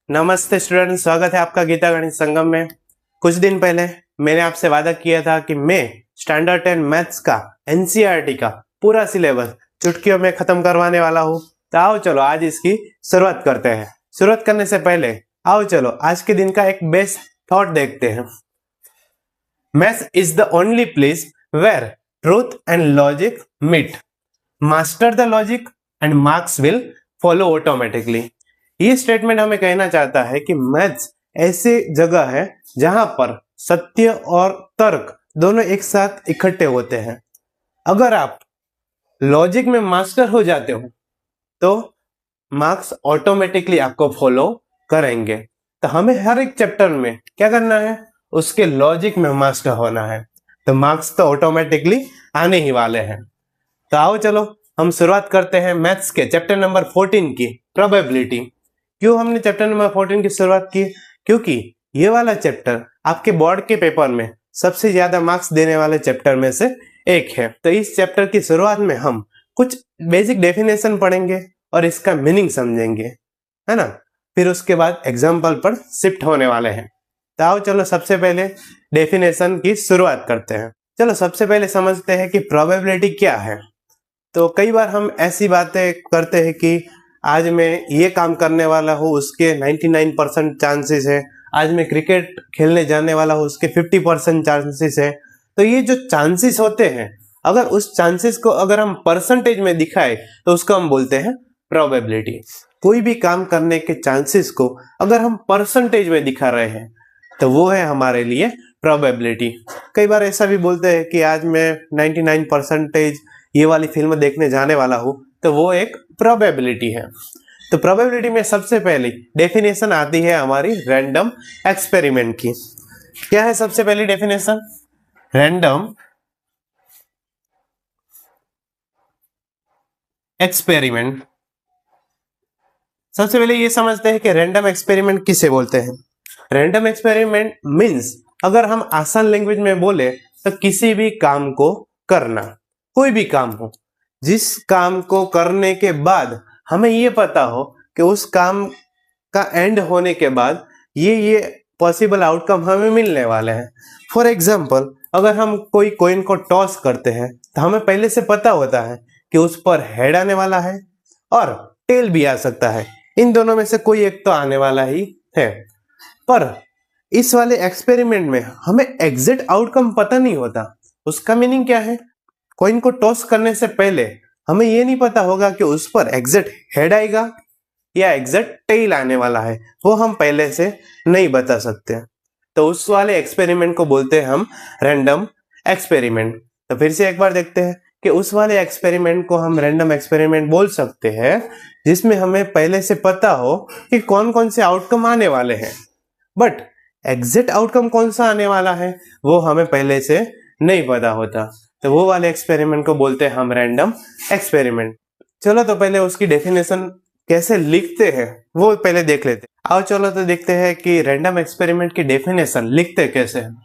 नमस्ते स्टूडेंट, स्वागत है आपका गीता गणित संगम में। कुछ दिन पहले मैंने आपसे वादा किया था कि मैं स्टैंडर्ड 10 मैथ्स का एनसीईआरटी का पूरा सिलेबस चुटकियों में खत्म करवाने वाला हूँ। तो आओ चलो आज इसकी शुरुआत करते हैं। शुरुआत करने से पहले आओ चलो आज के दिन का एक बेस्ट थॉट देखते हैं। Maths is the only place where truth and logic meet. Master the logic and marks will follow automatically. ये स्टेटमेंट हमें कहना चाहता है कि मैथ्स ऐसी जगह है जहां पर सत्य और तर्क दोनों एक साथ इकट्ठे होते हैं। अगर आप लॉजिक में मास्टर हो जाते हो तो मार्क्स ऑटोमेटिकली आपको फॉलो करेंगे। तो हमें हर एक चैप्टर में क्या करना है, उसके लॉजिक में मास्टर होना है, तो मार्क्स तो ऑटोमेटिकली आने ही वाले हैं। तो आओ चलो हम शुरुआत करते हैं मैथ्स के चैप्टर नंबर 14 की प्रोबेबिलिटी। क्यों हमने चैप्टर नंबर 14 की शुरुआत की? क्योंकि ये वाला चैप्टर आपके बोर्ड के पेपर में सबसे ज्यादा मार्क्स देने वाले चैप्टर में से एक है। तो इस चैप्टर की शुरुआत में हम कुछ बेसिक डेफिनेशन पढ़ेंगे और इसका मीनिंग समझेंगे, है ना। फिर उसके बाद एग्जाम्पल पर शिफ्ट होने वाले हैं। तो आओ चलो सबसे पहले डेफिनेशन की शुरुआत करते हैं। चलो सबसे पहले समझते हैं कि प्रोबेबिलिटी क्या है। तो कई बार हम ऐसी बातें करते हैं कि आज मैं ये काम करने वाला हूँ, उसके 99% चांसेस है। आज मैं क्रिकेट खेलने जाने वाला हूँ, उसके 50% चांसेस है। तो ये जो चांसेस होते हैं, अगर उस चांसेस को अगर हम परसेंटेज में दिखाए तो उसको हम बोलते हैं प्रोबेबिलिटी। कोई भी काम करने के चांसेस को अगर हम परसेंटेज में दिखा रहे हैं तो वो है हमारे लिए प्रोबेबिलिटी। कई बार ऐसा भी बोलते हैं कि आज मैं 99% ये वाली फिल्म देखने जाने वाला हूँ, तो वो एक प्रोबेबिलिटी है। तो प्रोबेबिलिटी में सबसे पहली डेफिनेशन आती है हमारी रैंडम एक्सपेरिमेंट की। क्या है सबसे पहली डेफिनेशन? Random experiment. सबसे पहले ये समझते हैं कि रैंडम एक्सपेरिमेंट किसे बोलते हैं। रैंडम एक्सपेरिमेंट मीन्स, अगर हम आसान लैंग्वेज में बोले तो किसी भी काम को करना, कोई भी काम हो, जिस काम को करने के बाद हमें ये पता हो कि उस काम का एंड होने के बाद ये पॉसिबल आउटकम हमें मिलने वाले हैं। फॉर एग्जाम्पल, अगर हम कोई कॉइन को टॉस करते हैं तो हमें पहले से पता होता है कि उस पर हेड आने वाला है और टेल भी आ सकता है। इन दोनों में से कोई एक तो आने वाला ही है। पर इस वाले एक्सपेरिमेंट में हमें एग्जैक्ट आउटकम पता नहीं होता। उसका मीनिंग क्या है? कॉइन को टॉस करने से पहले हमें ये नहीं पता होगा कि उस पर एग्जैक्ट हेड आएगा या एग्जैक्ट टेल आने वाला है, वो हम पहले से नहीं बता सकते। तो उस वाले एक्सपेरिमेंट को बोलते हैं हम रैंडम एक्सपेरिमेंट। तो फिर से एक बार देखते हैं कि उस वाले एक्सपेरिमेंट को हम रैंडम एक्सपेरिमेंट बोल सकते हैं जिसमें हमें पहले से पता हो कि कौन कौन से आउटकम आने वाले हैं, बट एग्जैक्ट आउटकम कौन सा आने वाला है वो हमें पहले से नहीं पता होता। तो वो वाले एक्सपेरिमेंट को बोलते हैं हम रैंडम एक्सपेरिमेंट। चलो तो पहले उसकी डेफिनेशन कैसे लिखते हैं वो पहले देख लेते हैं। आओ चलो तो देखते हैं कि रैंडम एक्सपेरिमेंट की डेफिनेशन लिखते कैसे हैं।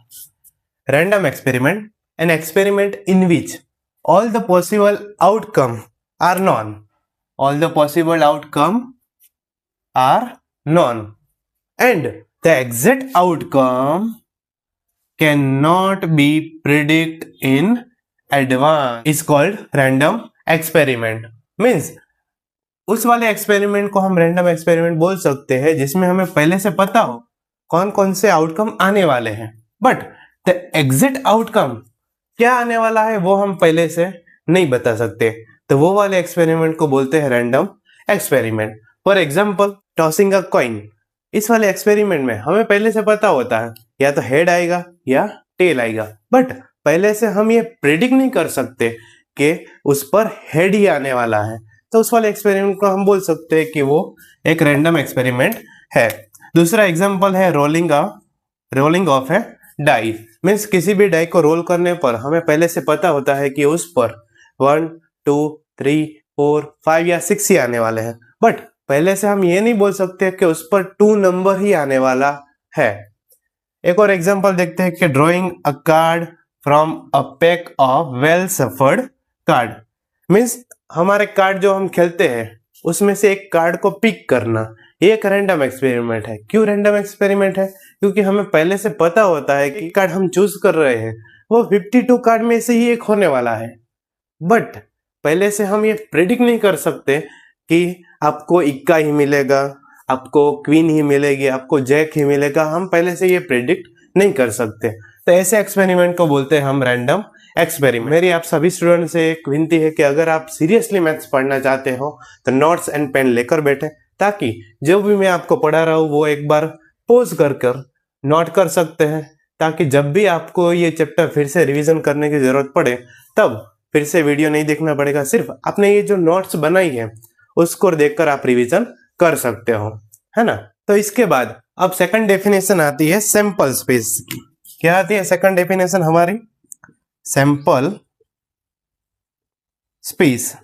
Random experiment, an experiment in which all the possible outcome are known. All the possible outcome are known and the exact outcome cannot be predict in advance is called random experiment। Means उस वाले experiment को हम random experiment बोल सकते हैं जिसमें हमें पहले से पता हो कौन कौन से आउटकम आने वाले हैं, बट द एग्जैक्ट आउटकम क्या आने वाला है वो हम पहले से नहीं बता सकते। तो वो वाले एक्सपेरिमेंट को बोलते हैं random experiment. For example, tossing a coin. इस वाले एक्सपेरिमेंट में हमें पहले से पता होता है या तो हेड आएगा या टेल आएगा, बट पहले से हम ये प्रेडिक्ट नहीं कर सकते कि उस पर हेड ही आने वाला है। तो उस वाले एक्सपेरिमेंट को हम बोल सकते हैं कि वो एक रैंडम एक्सपेरिमेंट है। दूसरा एग्जांपल है rolling of a die. Means किसी भी डाई को रोल करने पर हमें पहले से पता होता है कि उस पर 1 2 3 4 5 या 6 ही आने वाले हैं, बट पहले से हम ये नहीं बोल सकते कि उस पर 2 नंबर ही आने वाला है। एक और एग्जांपल देखते हैं कि drawing a card from a pack of well suffered card. Means हमारे कार्ड जो हम खेलते हैं उसमें से एक कार्ड को पिक करना ये एक रैंडम एक्सपेरिमेंट है। क्यों रैंडम एक्सपेरिमेंट है? क्योंकि हमें पहले से पता होता है कि कार्ड हम चूज कर रहे हैं वो 52 कार्ड में से ही एक होने वाला है, बट पहले से हम ये प्रेडिक्ट नहीं कर सकते कि आपको इक्का ही मिलेगा, आपको क्वीन ही मिलेगी, आपको जैक ही मिलेगा। हम पहले से ये प्रेडिक्ट नहीं कर सकते, तो ऐसे एक्सपेरिमेंट को बोलते हैं हम रैंडम एक्सपेरिमेंट। मेरी आप सभी स्टूडेंट से एक विनती है कि अगर आप सीरियसली मैथ्स पढ़ना चाहते हो तो नोट्स एंड पेन लेकर बैठे, ताकि जो भी मैं आपको पढ़ा रहा हूँ वो एक बार पॉज कर नोट कर सकते हैं, ताकि जब भी आपको ये चैप्टर फिर से रिवीजन करने की जरूरत पड़े तब फिर से वीडियो नहीं देखना पड़ेगा, सिर्फ आपने ये जो नोट्स बनाई है उसको देखकर आप रिवीजन कर सकते हो, है ना। तो इसके बाद अब सेकंड डेफिनेशन आती है सैंपल स्पेस की। क्या आती है सेकंड डेफिनेशन हमारी? Sample space.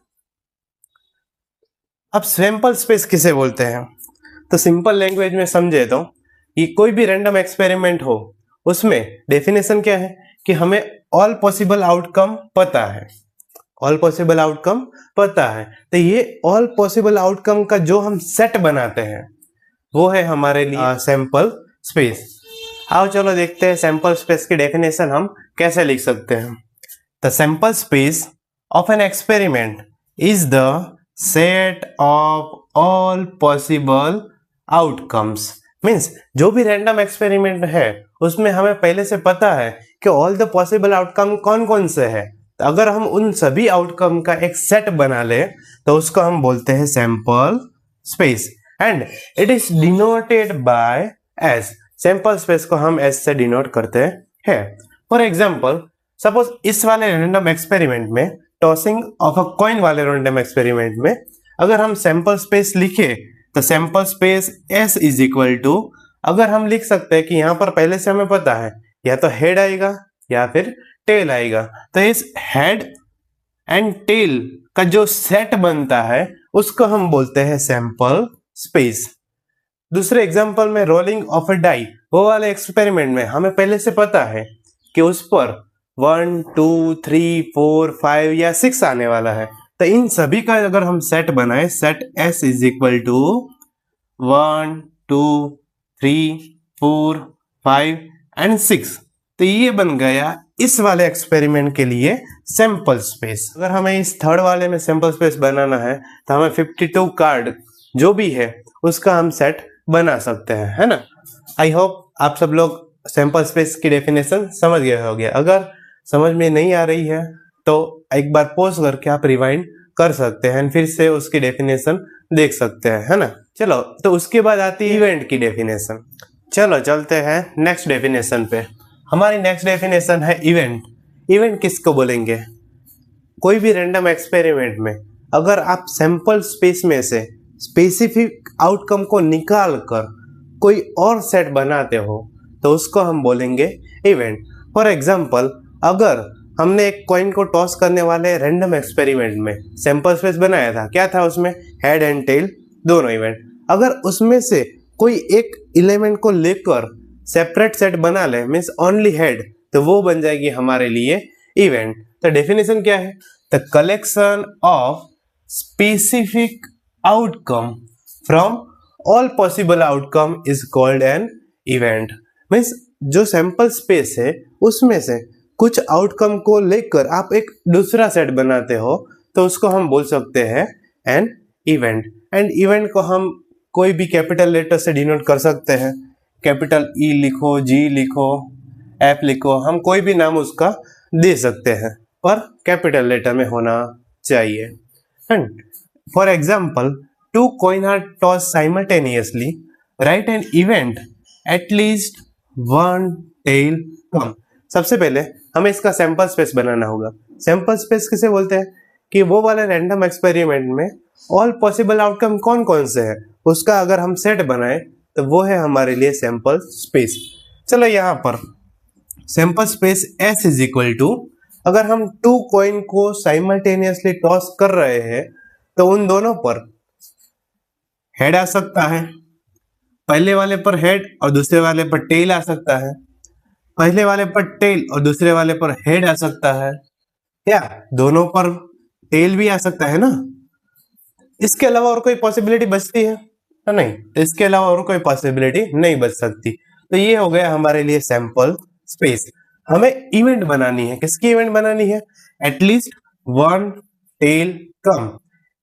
अब सैंपल स्पेस किसे बोलते हैं? तो सिंपल लैंग्वेज में समझे तो कि कोई भी रैंडम एक्सपेरिमेंट हो उसमें डेफिनेशन क्या है कि हमें ऑल पॉसिबल आउटकम पता है, ऑल पॉसिबल आउटकम पता है। तो ये ऑल पॉसिबल आउटकम का जो हम सेट बनाते हैं वो है हमारे लिए सैंपल स्पेस। आओ चलो देखते हैं सैंपल स्पेस की डेफिनेशन हम कैसे लिख सकते हैं। The sample space of an experiment is the set of all possible outcomes. Means जो भी रैंडम एक्सपेरिमेंट है उसमें हमें पहले से पता है कि ऑल द पॉसिबल आउटकम कौन कौन से है। तो अगर हम उन सभी आउटकम का एक सेट बना ले तो उसको हम बोलते हैं sample space, and it is denoted by S. Sample space को हम एस से डिनोट करते हैं। फॉर एग्जाम्पल, सपोज इस वाले रैंडम एक्सपेरिमेंट में, टॉसिंग ऑफ अ कॉइन वाले रैंडम एक्सपेरिमेंट में, अगर हम सैंपल स्पेस लिखे तो sample space S is equal to, अगर हम लिख सकते हैं कि यहाँ पर पहले से हमें पता है या तो हेड आएगा या फिर टेल आएगा, तो इस हेड एंड टेल का जो सेट बनता है उसको हम बोलते हैं सैंपल स्पेस। दूसरे एग्जांपल में रोलिंग ऑफ अ डाई, वो वाले एक्सपेरिमेंट में हमें पहले से पता है कि उस पर 1 2 3 4 5 या 6 आने वाला है, तो इन सभी का अगर हम सेट बनाए, set S is equal to 1 2 3 4 5 and 6, तो ये बन गया इस वाले एक्सपेरिमेंट के लिए सैंपल स्पेस। अगर हमें इस थर्ड वाले में सैंपल स्पेस बनाना है तो हमें 52 कार्ड जो भी है उसका हम सेट बना सकते हैं, है ना। आई होप आप सब लोग सैंपल स्पेस की डेफिनेशन समझ गए होंगे। अगर समझ में नहीं आ रही है तो एक बार पॉज करके आप रिवाइंड कर सकते हैं, फिर से उसकी डेफिनेशन देख सकते हैं, है ना। चलो, तो उसके बाद आती है इवेंट की डेफिनेशन। चलो चलते हैं नेक्स्ट डेफिनेशन पे। हमारी नेक्स्ट डेफिनेशन है इवेंट। इवेंट किसको बोलेंगे? कोई भी रैंडम एक्सपेरिमेंट में अगर आप सैंपल स्पेस में से स्पेसिफिक आउटकम को निकाल कर कोई और सेट बनाते हो तो उसको हम बोलेंगे इवेंट। फॉर एग्जाम्पल, अगर हमने एक कॉइन को टॉस करने वाले रैंडम एक्सपेरिमेंट में सैंपल स्पेस बनाया था, क्या था उसमें? हेड एंड टेल दोनों इवेंट। अगर उसमें से कोई एक एलिमेंट को लेकर सेपरेट सेट बना ले, मीन्स ओनली हेड, तो वो बन जाएगी हमारे लिए इवेंट। तो डेफिनेशन क्या है? The collection of specific outcome from all possible outcome is called an event. Means जो सैंपल स्पेस है उसमें से कुछ आउटकम को लेकर आप एक दूसरा सेट बनाते हो तो उसको हम बोल सकते हैं एन इवेंट। एंड इवेंट को हम कोई भी कैपिटल लेटर से डिनोट कर सकते हैं। कैपिटल ई लिखो, जी लिखो, एफ लिखो, हम कोई भी नाम उसका दे सकते हैं, पर कैपिटल लेटर में होना चाहिए। And for example, 2 coin are tossed simultaneously, write an event at least 1 tail come। सबसे पहले हमें इसका सैंपल स्पेस बनाना होगा। सैंपल स्पेस किसे बोलते हैं? कि वो वाले रैंडम एक्सपेरिमेंट में ऑल पॉसिबल आउटकम कौन कौन से है उसका अगर हम सेट बनाए तो वो है हमारे लिए सैंपल स्पेस। चलो यहाँ पर sample space S is equal to, अगर हम 2 coin को साइमल्टेनियसली टॉस कर रहे हैं तो उन दोनों पर हेड आ सकता है, पहले वाले पर हेड और दूसरे वाले पर टेल आ सकता है, पहले वाले पर टेल और दूसरे वाले पर हेड आ सकता है, या दोनों पर टेल भी आ सकता है ना। इसके अलावा और कोई पॉसिबिलिटी बचती है है नहीं, तो इसके अलावा और कोई पॉसिबिलिटी नहीं बच सकती। तो ये हो गया हमारे लिए सैंपल स्पेस। हमें इवेंट बनानी है, किसकी इवेंट बनानी है? एटलीस्ट वन टेल कम,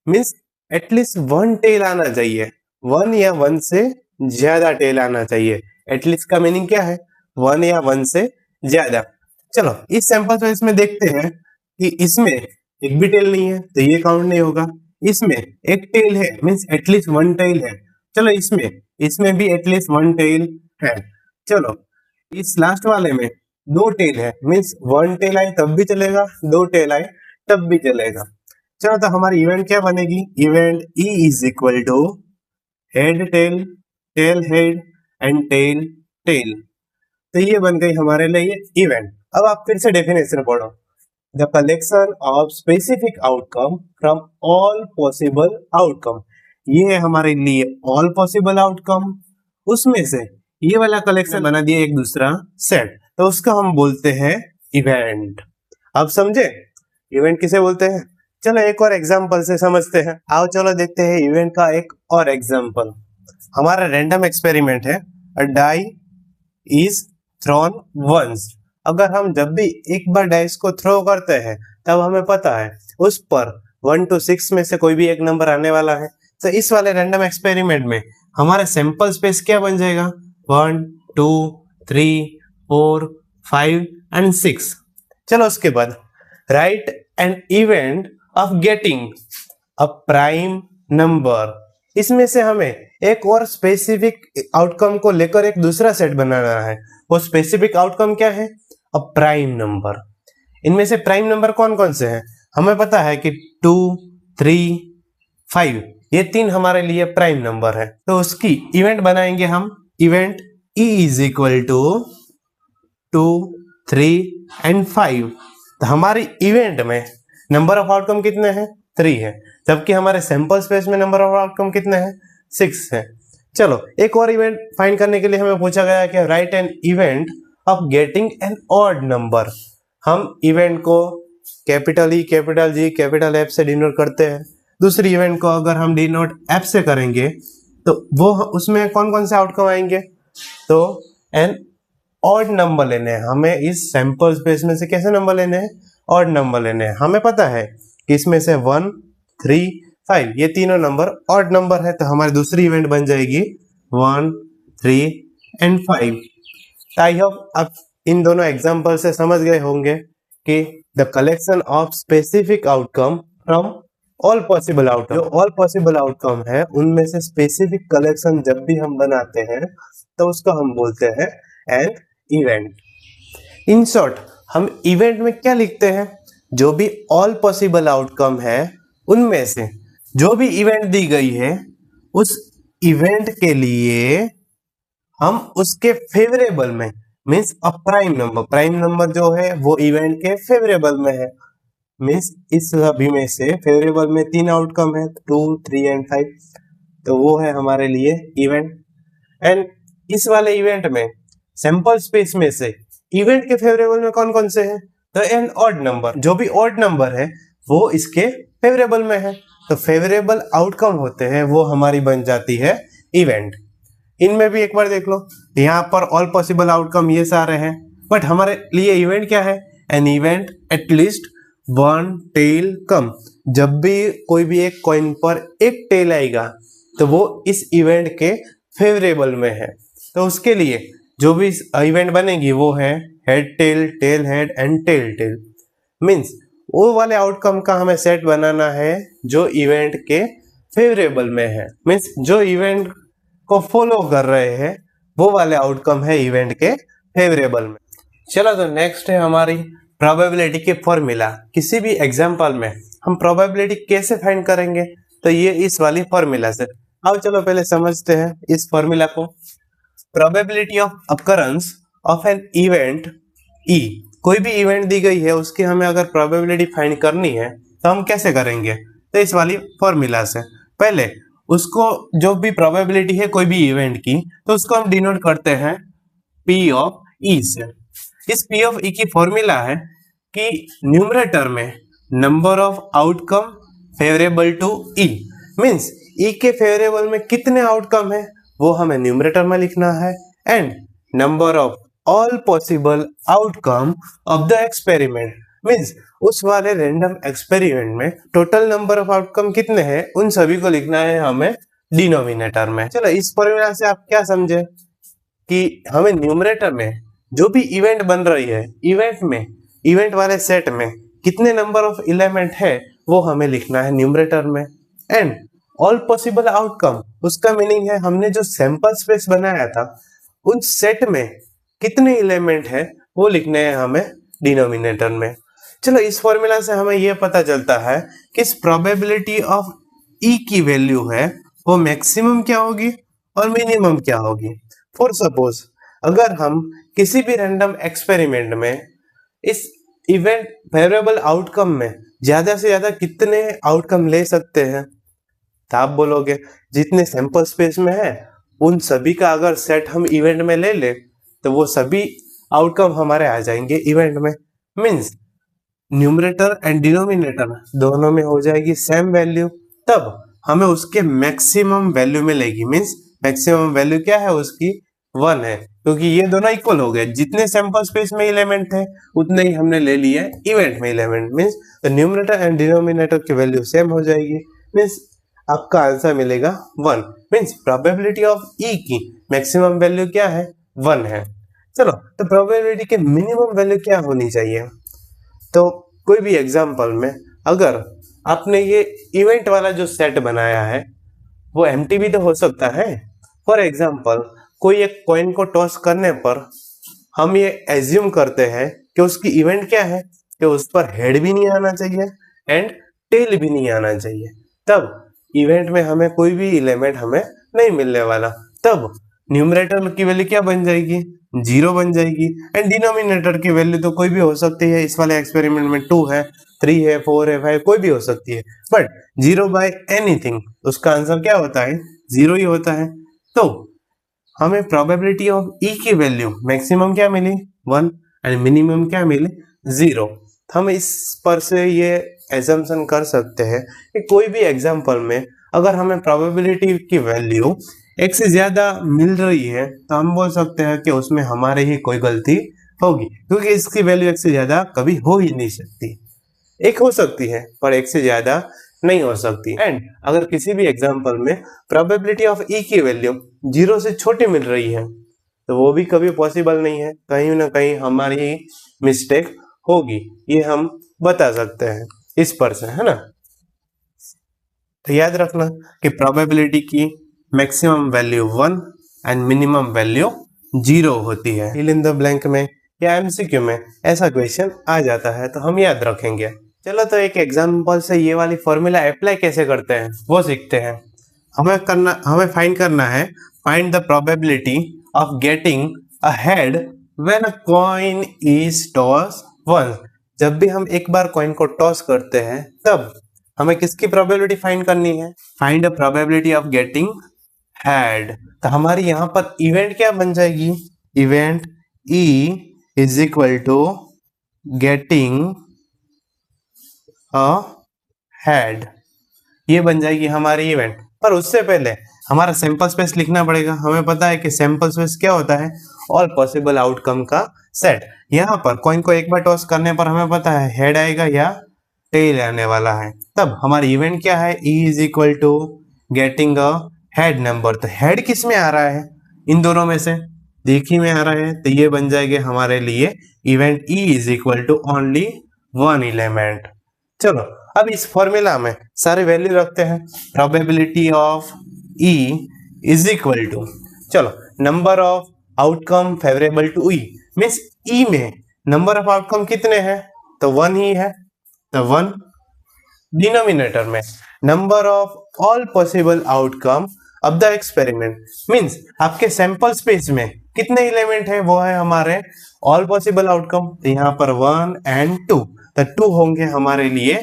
मीन्स एटलीस्ट वन टेल आना चाहिए, वन या वन से ज्यादा टेल आना चाहिए। एटलीस्ट का मीनिंग क्या है? वन या वन से ज्यादा। चलो इस सैंपल स्पेस में देखते हैं कि इसमें एक भी टेल नहीं है तो ये काउंट नहीं होगा। इसमें एक टेल है, मीन्स एटलीस्ट वन टेल है। चलो इसमें भी एटलीस्ट वन टेल है। चलो इस लास्ट वाले में दो टेल है, मीन्स वन टेल आई तब भी चलेगा, दो टेल आई तब भी चलेगा। चलो तो हमारी इवेंट क्या बनेगी? Event E is equal to head tail, tail head and tail tail. तो ये बन गई हमारे लिए इवेंट। अब आप फिर से डेफिनेशन पढ़ो। The collection of specific outcome from all possible outcome. ये है हमारे लिए ऑल पॉसिबल आउटकम, उसमें से ये वाला कलेक्शन बना दिया एक दूसरा सेट, तो उसका हम बोलते हैं इवेंट। आप समझे इवेंट किसे बोलते हैं? चलो एक और एग्जांपल से समझते हैं। आओ चलो देखते हैं इवेंट का एक और एग्जांपल। हमारा रैंडम एक्सपेरिमेंट है, अ डाई इज थ्रोन वंस। अगर हम जब भी एक बार डाइस को थ्रो करते हैं तब हमें पता है उस पर 1 to 6 में से कोई भी एक नंबर आने वाला है। तो इस वाले रैंडम एक्सपेरिमेंट में हमारा सैंपल स्पेस क्या बन जाएगा? 1 2 3 4 5 एंड 6। चलो उसके बाद right an event of getting a prime number. इसमें से हमें एक और स्पेसिफिक आउटकम को लेकर एक दूसरा सेट बनाना है। वो स्पेसिफिक आउटकम क्या है? A prime number. इनमें से प्राइम नंबर कौन कौन से हैं? हमें पता है कि 2 3 5 ये तीन हमारे लिए प्राइम नंबर है। तो उसकी इवेंट बनाएंगे हम। Event E is equal to 2 3 and 5। तो हमारी इवेंट में नंबर ऑफ आउटकम कितने हैं? 3 है, जबकि हमारे सैंपल स्पेस में नंबर ऑफ आउटकम कितने हैं? 6 है। चलो एक और इवेंट फाइंड करने के लिए हमें पूछा गया कि right an event of getting an odd number. हम इवेंट को capital E, capital G, capital F से डिनोट करते हैं। दूसरी इवेंट को अगर हम डिनोट एफ से करेंगे तो वो उसमें कौन कौन से आउटकम आएंगे? तो एन ऑड नंबर लेने हैं हमें। इस सैंपल स्पेस में से कैसे नंबर लेने हैं? ऑड नंबर लेने हैं। हमें पता है कि इसमें से 1 3 5 ये तीनों नंबर ऑड नंबर है, तो हमारी दूसरी इवेंट बन जाएगी 1 3 एंड 5। आई होप आप इन दोनों एग्जांपल से समझ गए होंगे कि the collection of specific outcome from all possible outcome. जो ऑल पॉसिबल आउटकम है उनमें से स्पेसिफिक कलेक्शन जब भी हम बनाते हैं तो उसको हम बोलते हैं एन इवेंट। इन शॉर्ट हम इवेंट में क्या लिखते हैं? जो भी ऑल पॉसिबल आउटकम है उनमें से जो भी इवेंट दी गई है उस इवेंट के लिए हम उसके फेवरेबल में, मीन्स अ प्राइम नंबर जो है वो इवेंट के फेवरेबल में है। मीन्स इस सभी में से फेवरेबल में 3 आउटकम है, 2 3 एंड 5, तो वो है हमारे लिए इवेंट। एंड इस वाले इवेंट में सैंपल स्पेस में से इवेंट के फेवरेबल में कौन कौन से हैं? तो एन ऑड नंबर, जो भी ऑड नंबर है वो इसके फेवरेबल में है, तो फेवरेबल आउटकम होते हैं वो हमारी बन जाती है इवेंट। इनमें भी एक बार देख लो, यहाँ पर ऑल पॉसिबल आउटकम ये सारे हैं, बट हमारे लिए इवेंट क्या है? An event at least one tail come. जब भी कोई भी एक कॉइन पर एक टेल आएगा तो वो इस इवेंट के फेवरेबल में है। तो उसके लिए जो भी इवेंट बनेगी वो है head tail, tail head and tail tail. Means वो वाले आउटकम का हमें सेट बनाना है जो इवेंट के फेवरेबल में है। मीन्स जो इवेंट को फॉलो कर रहे हैं वो वाले आउटकम है इवेंट के फेवरेबल में। चलो तो नेक्स्ट है हमारी प्रोबेबिलिटी के फॉर्मूला। किसी भी एग्जांपल में हम प्रोबेबिलिटी कैसे फाइंड करेंगे? तो ये इस वाली फॉर्मूला से। अब चलो पहले समझते हैं इस फॉर्मूला को। Probability of occurrence of an event E. कोई भी इवेंट दी गई है उसकी हमें अगर प्रोबेबिलिटी फाइंड करनी है तो हम कैसे करेंगे? तो इस वाली फॉर्मूला से। पहले उसको जो भी प्रोबेबिलिटी है कोई भी इवेंट की तो उसको हम डिनोट करते हैं P ऑफ E से। इस P ऑफ E की फॉर्मूला है कि न्यूमरेटर में number of outcome favourable to E। Means E के फेवरेबल में कितने आउटकम है वो हमें न्यूमरेटर में लिखना है, and number of all possible outcome of the experiment means उस वाले रैंडम एक्सपेरिमेंट में टोटल नंबर ऑफ आउटकम कितने हैं उन सभी को लिखना है हमें डिनोमिनेटर में। चलो इस फॉर्मूला से आप क्या समझे कि हमें न्यूमरेटर में जो भी इवेंट बन रही है इवेंट वाले सेट में कितने नंबर ऑफ एलिमेंट है वो हमें लिखना है न्यूमरेटर में, एंड ऑल पॉसिबल आउटकम उसका मीनिंग है हमने जो सैंपल स्पेस बनाया था उन सेट में कितने एलिमेंट है वो लिखने हैं हमें डिनोमिनेटर में। चलो इस फॉर्मूला से हमें यह पता चलता है कि इस प्रोबेबिलिटी ऑफ ई की वैल्यू है वो मैक्सिमम क्या होगी और मिनिमम क्या होगी। फॉर सपोज अगर हम किसी भी रैंडम एक्सपेरिमेंट में इस इवेंट फेवरेबल आउटकम में ज्यादा से ज्यादा कितने आउटकम ले सकते हैं, तो आप बोलोगे जितने सैंपल स्पेस में है उन सभी का अगर सेट हम इवेंट में ले ले तो वो सभी आउटकम हमारे आ जाएंगे इवेंट में। मींस न्यूमरेटर एंड डिनोमिनेटर दोनों में हो जाएगी सेम वैल्यू, तब हमें उसके मैक्सिमम वैल्यू मिलेगी। मींस मैक्सिमम वैल्यू क्या है उसकी 1 है, क्योंकि ये दोनों इक्वल हो गए, जितने सैंपल स्पेस में एलिमेंट थे उतने ही हमने ले लिए इवेंट में एलिमेंट। मींस तो न्यूमरेटर एंड डिनोमिनेटर की वैल्यू सेम हो जाएगी। मींस आपका आंसर मिलेगा 1। मींस प्रोबेबिलिटी ऑफ ई की मैक्सिमम वैल्यू क्या है 1 है। चलो तो प्रोबेबिलिटी के मिनिमम वैल्यू क्या होनी चाहिए, तो कोई भी एग्जांपल में अगर आपने ये इवेंट वाला जो सेट बनाया है वो एम्प्टी भी तो हो सकता है। फॉर एग्जांपल कोई एक कॉइन को टॉस करने पर हम ये एज्यूम करते हैं कि उसकी इवेंट क्या है कि उस पर हेड भी नहीं आना चाहिए एंड टेल भी नहीं आना चाहिए, तब इवेंट में हमें कोई भी एलिमेंट हमें नहीं मिलने वाला। तब न्यूमरेटर की वैल्यू क्या बन जाएगी 0 बन जाएगी, एंड डिनोमिनेटर की वैल्यू तो कोई भी हो सकती है। इस वाले एक्सपेरिमेंट में 2 है, 3 है, 4 है, 5 कोई भी हो सकती है, बट 0 बाय एनीथिंग उसका आंसर क्या होता है 0 ही होता है। तो हमें प्रोबेबिलिटी ऑफ ई की वैल्यू मैक्सिमम क्या मिली 1 एंड मिनिमम क्या मिली 0। हम इस पर से ये एजम्पशन कर सकते हैं कि कोई भी एग्जांपल में अगर हमें प्रोबेबिलिटी की वैल्यू एक से ज्यादा मिल रही है तो हम बोल सकते हैं कि उसमें हमारे ही कोई गलती होगी, क्योंकि इसकी वैल्यू एक से ज्यादा कभी हो ही नहीं सकती। एक हो सकती है पर एक से ज्यादा नहीं हो सकती। एंड अगर किसी भी एग्जांपल में प्रोबेबिलिटी ऑफ ई की वैल्यू 0 से छोटी मिल रही है तो वो भी कभी पॉसिबल नहीं है, कहीं ना कहीं हमारी मिस्टेक होगी, ये हम बता सकते हैं इस पर से, है ना। तो याद रखना कि प्रोबेबिलिटी की maximum value 1 and minimum value 0 होती है। फिल इन द ब्लैंक में या एमसीक्यू में ऐसा क्वेश्चन आ जाता है तो हम याद रखेंगे। चलो तो एक एग्जांपल से ये वाली फॉर्मूला अप्लाई कैसे करते हैं वो सीखते हैं। हमें फाइंड करना है find the probability of getting a head when a coin is toss once. जब भी हम एक बार कॉइन को टॉस करते हैं तब हमें किसकी प्रोबेबिलिटी फाइंड करनी है, find a probability of getting head. तो हमारी यहाँ पर इवेंट क्या बन जाएगी, event E is equal to getting a head, ये बन जाएगी हमारी इवेंट। पर उससे पहले हमारा सैंपल स्पेस लिखना पड़ेगा। हमें पता है कि सैंपल स्पेस क्या होता है, ऑल पॉसिबल आउटकम का सेट। यहाँ पर कॉइन को एक बार टॉस करने पर हमें पता है हेड आएगा या टेल आने वाला है, तब हमारी इवेंट क्या है E is equal to getting a head number. तो हेड किस में आ रहा है, इन दोनों में से देख ही में आ रहा है, तो ये बन जाएगा हमारे लिए event E is equal to only 1 element. चलो अब इस फॉर्मूला में सारे वैल्यू रखते हैं। Probability of E is equal to, चलो number of outcome favourable to E, means E में नंबर ऑफ आउटकम कितने हैं तो 1 ही है, तो 1। डिनोमिनेटर में number of all possible outcome of the experiment, means आपके सैंपल स्पेस में कितने एलिमेंट है वो है हमारे ऑल पॉसिबल आउटकम। तो यहाँ पर 1 एंड 2, तो 2 होंगे हमारे लिए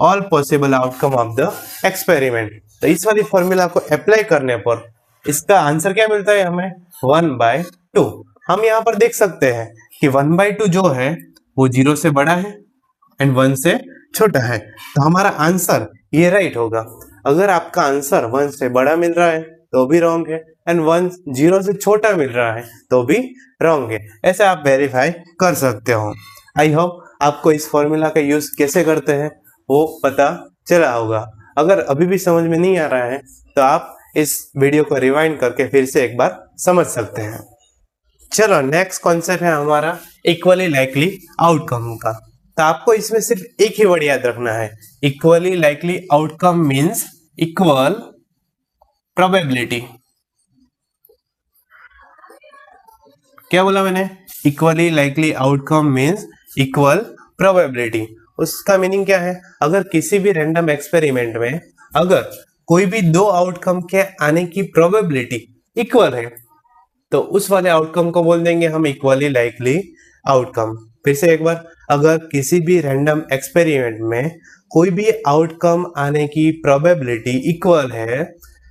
all possible outcome of the experiment. तो इस वाली फॉर्मूला को अप्लाई करने पर इसका आंसर क्या मिलता है हमें 1/2। हम यहाँ पर देख सकते हैं कि 1/2 जो है वो 0 से बड़ा है एंड 1 से छोटा है, तो हमारा आंसर ये राइट होगा। अगर आपका आंसर 1 से बड़ा मिल रहा है तो भी रॉन्ग है, एंड 1 0 से छोटा मिल रहा है तो भी रॉन्ग है। ऐसे आप वेरीफाई कर सकते हो। आई होप आपको इस फॉर्मूला का यूज कैसे करते हैं वो पता चला होगा। अगर अभी भी समझ में नहीं आ रहा है तो आप इस वीडियो को रिवाइंड करके फिर से एक बार समझ सकते हैं। चलो नेक्स्ट कॉन्सेप्ट है हमारा इक्वली लाइकली आउटकम का। तो आपको इसमें सिर्फ एक ही वर्ड याद रखना है, equally likely outcome means equal probability. क्या बोला मैंने? Equally likely outcome means equal probability. उसका मीनिंग क्या है? अगर किसी भी रैंडम एक्सपेरिमेंट में अगर कोई भी दो आउटकम के आने की प्रोबेबिलिटी इक्वल है तो उस वाले आउटकम को बोल देंगे हम इक्वली लाइकली आउटकम। फिर से एक बार, अगर किसी भी रैंडम एक्सपेरिमेंट में कोई भी आउटकम आने की प्रोबेबिलिटी इक्वल है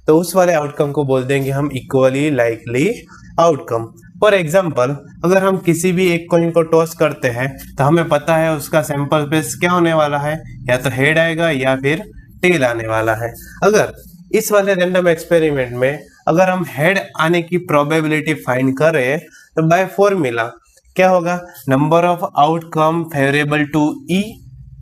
तो उस वाले आउटकम को बोल देंगे हम equally likely outcome. For example, अगर हम किसी भी एक कॉइन को टॉस करते हैं तो हमें पता है उसका सैंपल स्पेस क्या होने वाला है, या तो हेड आएगा या फिर टेल आने वाला है। अगर इस वाले रैंडम एक्सपेरिमेंट में अगर हम हेड आने की प्रोबेबिलिटी फाइंड करें तो बाय फॉर्मूला क्या होगा? Number of outcome favourable to E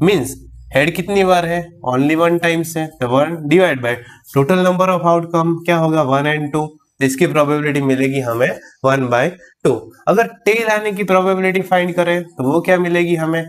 means head कितनी बार है? ओनली 1 टाइम्स है तो 1 divide by total number of outcome क्या होगा? 1 एंड 2। इसकी प्रोबेबिलिटी मिलेगी हमें 1/2। अगर टेल आने की प्रोबेबिलिटी फाइंड करें तो वो क्या मिलेगी हमें?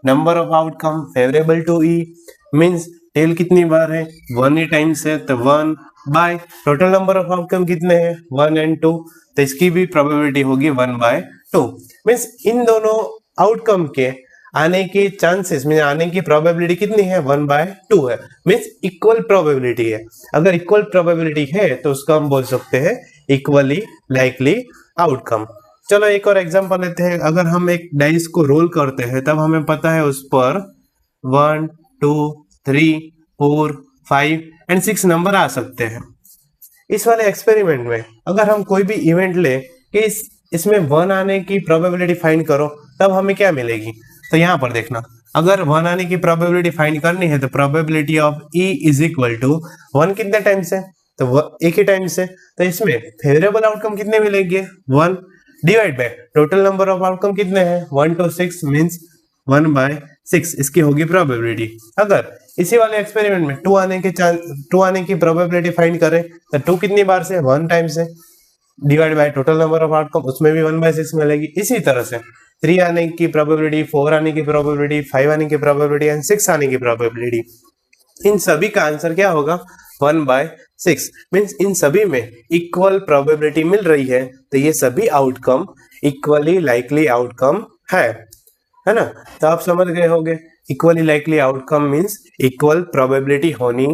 Number of outcome favourable to E means tail कितनी बार है? 1 ही टाइम्स है तो 1 by total number of outcome कितने हैं? 1 एंड 2। तो इसकी भी प्रोबेबिलिटी होगी 1/2। मींस इन दोनों आउटकम के आने के चांसेस में आने की प्रोबेबिलिटी कितनी है? 1/2 है। मींस इक्वल प्रोबेबिलिटी है। अगर इक्वल प्रोबेबिलिटी है तो उसको हम बोल सकते हैं इक्वली लाइकली आउटकम। चलो एक और एग्जांपल लेते हैं। अगर हम एक डाइस को रोल करते हैं तब हमें पता है उस पर 1 2 3 4 5 एंड 6 नंबर आ सकते हैं। इस वाले एक्सपेरिमेंट में अगर हम कोई भी इवेंट ले कि इसमें 1 आने की प्रोबेबिलिटी फाइंड करो तब हमें क्या मिलेगी? तो यहाँ पर देखना, अगर 1 आने की प्रोबेबिलिटी फाइंड करनी है तो probability of E is equal to 1 कितने टाइम्स है? तो एक ही टाइम्स है। तो इसमें फेवरेबल आउटकम कितने मिलेंगे? 1 divide by total number of outcome कितने हैं? 1 to 6 मींस 1/6 इसकी होगी प्रोबेबिलिटी। अगर इसी वाले एक्सपेरिमेंट में 2 आने की प्रोबेबिलिटी फाइंड करें तो 2 कितनी बार से? 1 टाइम्स है divide by total number of outcome, उसमें भी 1/6 मिलेगी। इसी तरह से 3 आने की प्रोबेबिलिटी, 4 आने की प्रोबेबिलिटी, 5 आने की प्रोबेबिलिटी एंड 6 आने की प्रोबेबिलिटी, इन सभी का आंसर क्या होगा? 1/6। मींस इन सभी में इक्वल प्रोबेबिलिटी मिल रही है तो ये सभी आउटकम इक्वली लाइकली आउटकम है ना? तो आप समझ गए होंगे equally likely outcome means equal probability होनी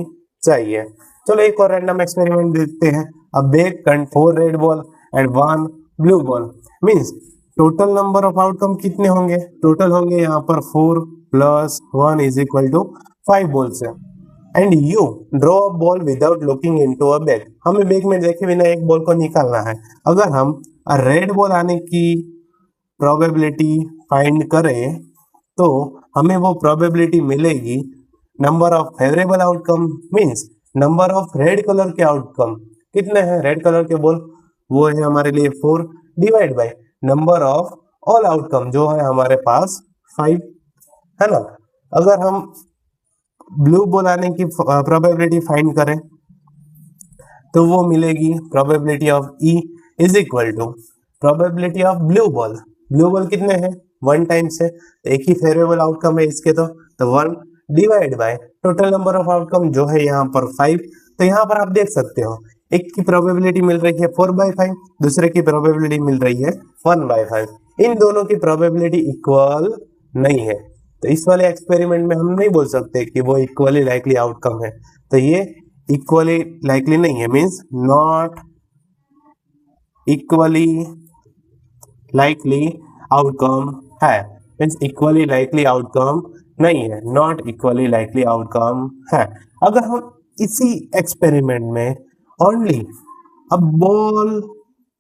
चाहिए। चलो एक और रैंडम एक्सपेरिमेंट देखते हैं। अ bag contains 4 red ball and 1 blue ball means total number of outcome कितने होंगे? टोटल होंगे यहाँ पर 4 + 1 इज इक्वल टू 5 बॉल्स है। And you draw a ball without looking into a bag. हमें बैग में देखे बिना एक बॉल को निकालना है। अगर हम रेड बॉल आने की प्रोबेबिलिटी फाइंड करें तो हमें वो प्रोबेबिलिटी मिलेगी number of favourable outcome means number of red colour के आउटकम कितने हैं? रेड कलर के बॉल वो है हमारे लिए 4 divide by number of all outcome जो है हमारे पास 5 है ना? अगर हम ब्लू बॉल आने की प्रोबेबिलिटी फाइंड करें तो वो मिलेगी probability of E is equal to probability of blue ball. Blue ball कितने हैं? 1 टाइम्स है, एक ही फेवरेबल आउटकम है इसके तो 1 divide by total number of outcome जो है यहाँ पर 5। तो यहाँ पर आप देख सकते हो एक की प्रोबेबिलिटी मिल रही है 4/5, दूसरे की प्रोबेबिलिटी मिल रही है 1/5। इन दोनों की प्रोबेबिलिटी इक्वल नहीं है तो इस वाले एक्सपेरिमेंट में हम नहीं बोल सकते कि वो इक्वली लाइकली आउटकम है। तो ये इक्वली लाइकली नहीं है means not equally likely outcome है, मींस इक्वली लाइकली आउटकम नहीं है, नॉट इक्वली लाइकली आउटकम है। अगर हम इसी एक्सपेरिमेंट में ओनली अब बॉल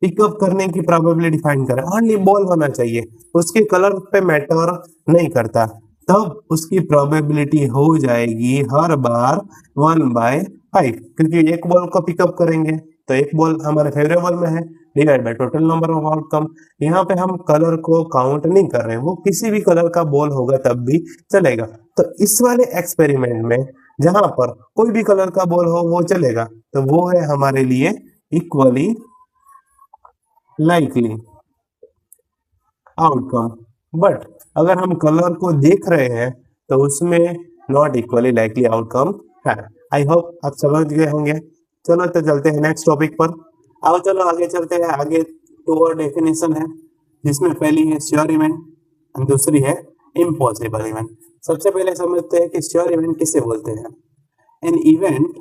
पिकअप करने की प्रोबेबिलिटी फाइंड करें, ओनली बॉल होना चाहिए, उसके कलर पे मैटर नहीं करता, तब उसकी प्रोबेबिलिटी हो जाएगी हर बार 1/5, क्योंकि एक बॉल को पिकअप करेंगे तो एक बॉल हमारे फेवरेबल में है, divide by total number of outcome. यहाँ पे हम कलर को काउंट नहीं कर रहे, वो किसी भी कलर का बॉल होगा तब भी चलेगा। तो इस वाले एक्सपेरिमेंट में जहां पर कोई भी कलर का बॉल हो वो चलेगा, तो वो है हमारे लिए इक्वली लाइकली आउटकम। बट अगर हम कलर को देख रहे हैं तो उसमें नॉट इक्वली लाइकली आउटकम है। आई होप आप समझ गए होंगे। चलो तो चलते हैं नेक्स्ट टॉपिक पर। आओ चलो आगे चलते हैं। आगे 2 और डेफिनेशन है, जिसमें पहली है श्योर इवेंट और दूसरी है इम्पॉसिबल इवेंट। सबसे पहले समझते हैं कि श्योर इवेंट किसे बोलते हैं। An event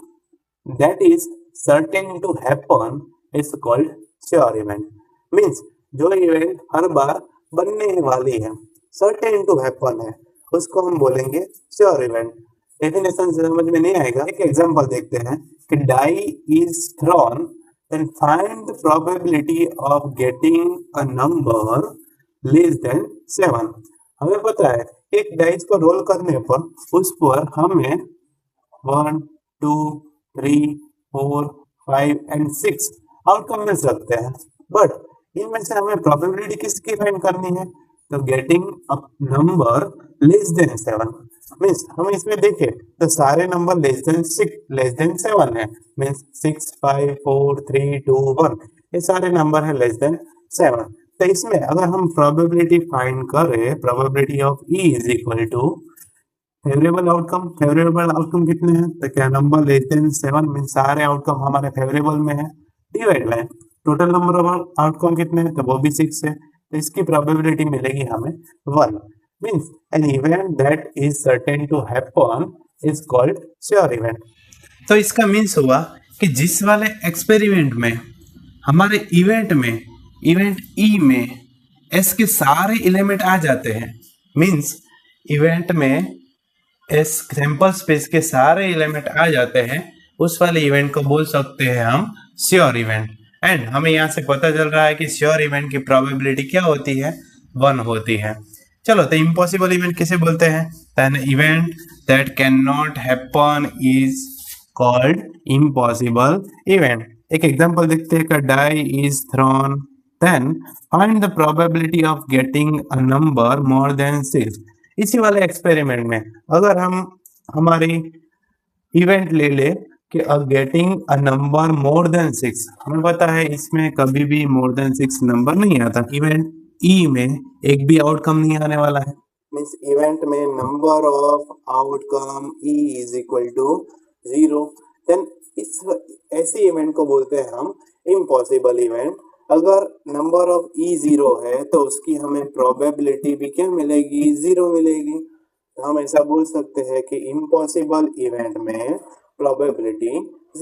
that is certain to happen is called sure event. Means जो इवेंट हर बार बनने वाली है, सर्टेन टू हैपन है, उसको हम बोलेंगे श्योर इवेंट। डेफिनेशन समझ में नहीं आएगा, एक एग्जांपल देखते हैं कि die is thrown then find the probability of getting a number less than 7। हमें पता है एक डाइस को रोल करने पर उस पर हमें 1, 2, 3, 4, 5 एंड 6 आउटकम मिल सकते हैं, बट इनमें से हमें प्रोबेबिलिटी किसकी फाइंड करनी है, तो getting a number less than 7। Means हम इसमें देखें तो सारे नंबर लेस देन 7 है। मीन्स 6, 5, 4, 3, 2, 1 ये सारे नंबर है लेस देन 7। तो इसमें अगर हम प्रोबेबिलिटी फाइंड करें, probability of E is equal to favourable outcome. Favourable outcome कितने हैं, तो क्या नंबर लेस देन 7 मीन सारे आउटकम हमारे फेवरेबल में है, divide by total number of outcome कितने हैं, तो वो भी 6 है। तो इसकी प्रोबेबिलिटी मिलेगी हमें 1। Means an event that is certain to happen is called sure event. तो इसका मीन्स हुआ कि जिस वाले एक्सपेरिमेंट में हमारे इवेंट ई में एस के सारे एलिमेंट आ जाते हैं, मीन्स इवेंट में एस सैंपल स्पेस के सारे एलिमेंट आ जाते हैं, उस वाले इवेंट को बोल सकते हैं हम श्योर इवेंट। एंड हमें यहाँ से पता चल रहा है कि श्योर इवेंट की प्रोबेबिलिटी क्या होती है, 1 होती है। चलो तो इम्पॉसिबल इवेंट किसे बोलते हैं, an event that can not happen is called impossible event. एक एग्जांपल देखते हैं कि die is thrown then find the probability of getting a number more than 6। इसी वाले एक्सपेरिमेंट में अगर हम हमारी इवेंट ले ले कि getting a number more than 6, हमें पता है इसमें कभी भी मोर देन 6 नंबर नहीं आता। इवेंट ई में एक भी आउटकम नहीं आने वाला है। मीन्स इवेंट में number of outcome E is equal to 0। Then इस ऐसे इवेंट को बोलते हैं हम इम्पॉसिबल इवेंट। अगर नंबर ऑफ ई 0 है तो उसकी हमें प्रोबेबिलिटी भी क्या मिलेगी, 0 मिलेगी। तो हम ऐसा बोल सकते हैं कि इम्पॉसिबल इवेंट में प्रोबेबिलिटी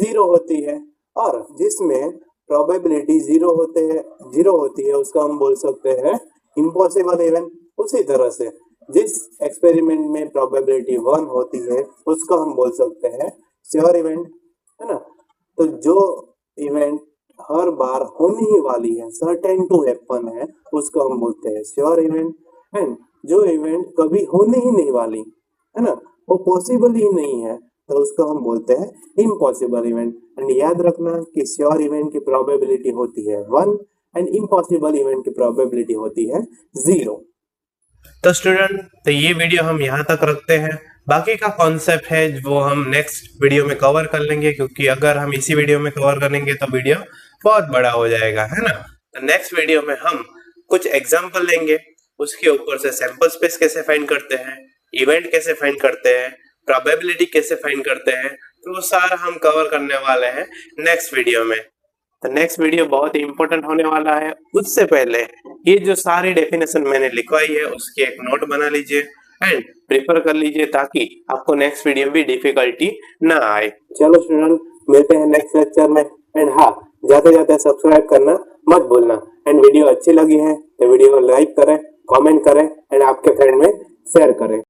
0 होती है, और जिसमें प्रोबेबिलिटी 0 होती है उसका हम बोल सकते हैं इम्पॉसिबल इवेंट। उसी तरह से जिस एक्सपेरिमेंट में प्रोबेबिलिटी 1 होती है उसको हम बोल सकते हैं श्योर इवेंट, है ना। तो जो इवेंट हर बार होने ही वाली है, सर्टेन टू हैपन है, उसको हम बोलते हैं श्योर इवेंट। एंड जो इवेंट कभी होने ही नहीं वाली है ना, वो पॉसिबल ही नहीं है, तो उसको हम बोलते हैं इम्पॉसिबल इवेंट। एंड याद रखना कि श्योर इवेंट की प्रोबेबिलिटी होती है 1 एंड इम्पॉसिबल इवेंट की प्रोबेबिलिटी होती है 0। तो स्टूडेंट, तो ये वीडियो हम यहाँ तक रखते हैं। बाकी का कॉन्सेप्ट है वो हम नेक्स्ट वीडियो में कवर कर लेंगे, क्योंकि अगर हम इसी वीडियो में कवर करेंगे तो वीडियो बहुत बड़ा हो जाएगा, है ना। तो नेक्स्ट वीडियो में हम कुछ एग्जांपल लेंगे, उसके ऊपर से सैंपल स्पेस कैसे फाइंड करते हैं, इवेंट कैसे फाइंड करते हैं, प्रोबेबिलिटी कैसे फाइंड करते हैं, तो वो सारा हम कवर करने वाले हैं नेक्स्ट वीडियो में। तो नेक्स्ट वीडियो बहुत ही इंपॉर्टेंट होने वाला है। उससे पहले ये जो सारी डेफिनेशन मैंने लिखवाई है उसकी एक नोट बना लीजिए एंड प्रिपेयर कर लीजिए, ताकि आपको नेक्स्ट वीडियो में डिफिकल्टी ना आए। चलो स्टूडेंट, मिलते हैं नेक्स्ट लेक्चर में। एंड हाँ, जाते जाते सब्सक्राइब करना मत भूलना। एंड वीडियो अच्छी लगी है तो वीडियो को लाइक करें, कमेंट करें एंड आपके फ्रेंड में शेयर करें।